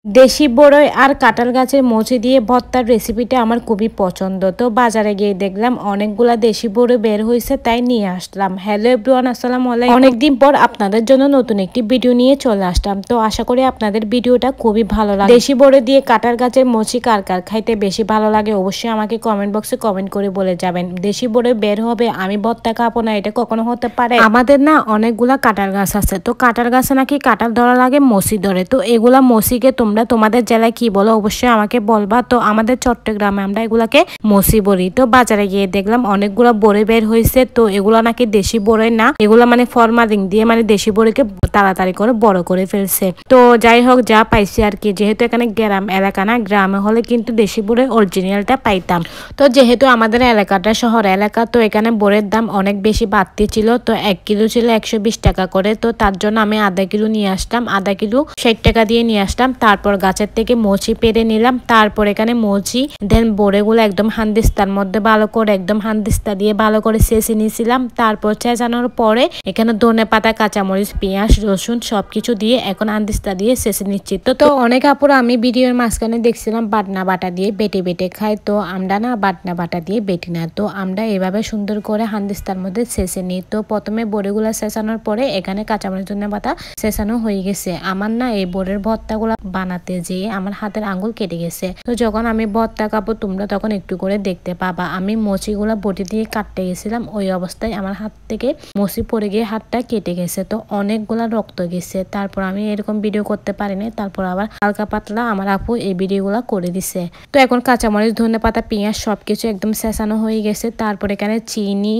দেশি বড়ই আর কাঁঠাল গাছের মচি দিয়ে ভর্তার রেসিপিটা আমার খুবই পছন্দ। তো বাজারে গিয়ে দেখলাম অনেকগুলা দেশি বড়ই বের হয়েছে, তাই নিয়ে আসলাম। হ্যালো এভরিওয়ান, আসসালামু আলাইকুম। অনেকদিন পর আপনাদের জন্য নতুন একটি ভিডিও নিয়ে চলে আসলাম। তো আশা করি আপনাদের ভিডিওটা খুবই ভালো লাগে। দেশি বড়ই দিয়ে কাঁঠাল গাছের মচি কার কার খাইতে বেশি ভালো লাগে অবশ্যই আমাকে কমেন্ট বক্সে কমেন্ট করে বলে যাবেন। দেশি বড়ই বের হবে আমি ভর্তা খাবো না, এটা কখনো হতে পারে? আমাদের না অনেকগুলা কাঁঠাল গাছ আছে, তো কাঁঠাল গাছে নাকি কাঁঠাল ধরা লাগে মসি ধরে। তো এগুলা মসিকে তোমরা তোমাদের জেলায় কি বলো অবশ্যই আমাকে বলবা। তো আমাদের চট্টগ্রামে আমরা এগুলাকে মসি বলি। তো বাজারে গিয়ে দেখলাম অনেকগুলো বড়ি বের হয়েছে। তো এগুলা নাকি দেশি বড়ই না, এগুলা মানে ফরমালিন দিয়ে মানে দেশি বড়িকে তাড়াতাড়ি করে বড় করে ফেলছে। তো যাই হোক, যা পাইছি আর কি, যেহেতু এখানে গ্রাম এলাকা না, গ্রামে হলে কিন্তু দেশি বড়ি অরিজিনালটা পাইতাম। তো যেহেতু আমাদের এলাকাটা শহর এলাকা, তো এখানে বড়ির দাম অনেক বেশি বাড়তি ছিল। তো 1 কিলো ছিল 120 টাকা করে। তো তার জন্য আমি আধা কিলো নিয়ে আসলাম, আধা কিলো 60 টাকা দিয়ে নিয়ে আসলাম। তারপর গাছের থেকে মচি পেরে নিলাম। তারপর এখানে মচি দেন বড়িগুলো একদম হান্দিস্তার মধ্যে ভালো করে একদম হান্দিস্তা দিয়ে ভালো করে চেঁচে নিয়েছিলাম। তারপর চেঁচানোর পরে এখানে ধনে পাতা, কাঁচামরিচ, পেঁয়াজ, রসুন সবকিছু দিয়ে এখন হান্দিস্তা দিয়ে চেঁচে নিচ্ছি। তো অনেক আপুরা আমি ভিডিওর মাঝখানে দেখছিলাম বাটনা বাটা দিয়ে বেটে বেটে খায়। তো আমরা না বাটনা বাটা দিয়ে বেটি না, তো আমরা এভাবে সুন্দর করে হান্দিস্তার মধ্যে চেঁচে নিই। তো প্রথমে বড়িগুলো চেঁচানোর পরে এখানে কাঁচামরিচ, ধনে পাতা চেঁচানো হয়ে গেছে। আমার না এই বড়ির ভর্তাগুলো বানাতে যেয়ে আমার হাতের আঙ্গুল কেটে গেছে। তো যখন আমি ভর্তা খাবো তোমরা তখন একটু করে দেখতে পাবা। আমি মচিগুলা বটি দিয়ে কাটতে গেছিলাম, ওই অবস্থায় আমার হাত থেকে মচি পড়ে গিয়ে হাতটা কেটে গেছে। তো অনেকগুলা রক্ত গেছে। তারপর আমি এরকম ভিডিও করতে পারিনি। তারপর আবার হালকা পাতলা আমার আপু এই ভিডিওগুলা করে দিছে। তো এখন কাঁচামরিচ, ধনে পাতা, পেঁয়াজ সবকিছু একদম চেঁচানো হয়ে গেছে। তারপর এখানে চিনি,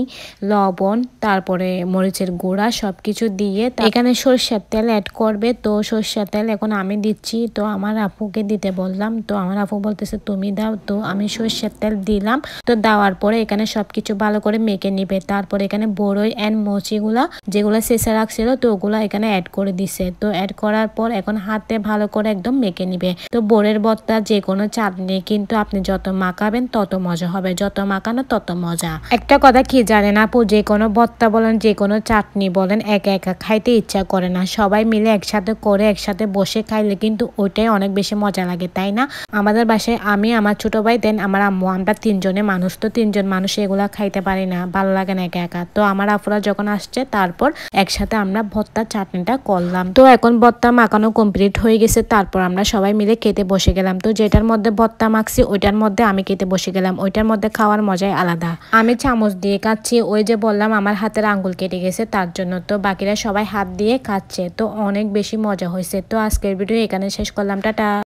লবণ, তারপরে মরিচের গুঁড়া সবকিছু দিয়ে এখানে সরষের তেল অ্যাড করবে। তো সরষের তেল এখন আমি দিচ্ছি। তো আমার আপুকে দিতে বললাম, তো আমার আপু বলতেছে তুমি দাও। তো আমি সরষের তেল দিলাম। তো দেওয়ার পরে এখানে সবকিছু ভালো করে মেখে নিবে। তারপর এখানে বড়ই এন্ড মচিগুলা যেগুলো চেঁচা রাখছিল তো ওগুলা এখানে অ্যাড করে দিছে। তো অ্যাড করার পর এখন হাতে ভালো করে একদম মেখে নিবে। তো বড়ের ভর্তা যে কোনো চাটনি কিন্তু আপনি যত মাখাবেন তত মজা হবে, যত মাখানো তত মজা। একটা কথা কি জানেন আপু, যে কোনো ভর্তা বলেন যে কোনো চাটনি বলেন একা একা খাইতে ইচ্ছা করে না, সবাই মিলে একসাথে করে একসাথে বসে খাইলে কিন্তু ওইটাই অনেক বেশি মজা লাগে, তাই না? আমাদের বাসায় আমি, আমার ছোট ভাই দেন আমার আম্মু, আমরা 3 জনে মানুষ। তো 3 জন মানুষ এগুলা খাইতে পারি না, ভালো লাগে না একা একা। তো আমার আপুরা যখন আসছে তারপর একসাথে আমরা ভর্তা চাটনিটা করলাম। তো এখন ভর্তা মাখানো কমপ্লিট হয়ে গেছে। তারপর আমরা সবাই মিলে খেতে বসে গেলাম। তো যেটার মধ্যে ভর্তা মাখছি ওইটার মধ্যে আমি খেতে বসে গেলাম, ওইটার মধ্যে খাওয়ার মজাই আলাদা। আমি চামচ দিয়ে খাচ্ছি, ওই যে বললাম আমার হাতের আঙ্গুল কেটে গেছে তার জন্য। তো বাকিরা সবাই হাত দিয়ে খাচ্ছে। তো অনেক বেশি মজা হয়েছে। তো আজকের ভিডিও এখানে শেষ করলাম, টাটা।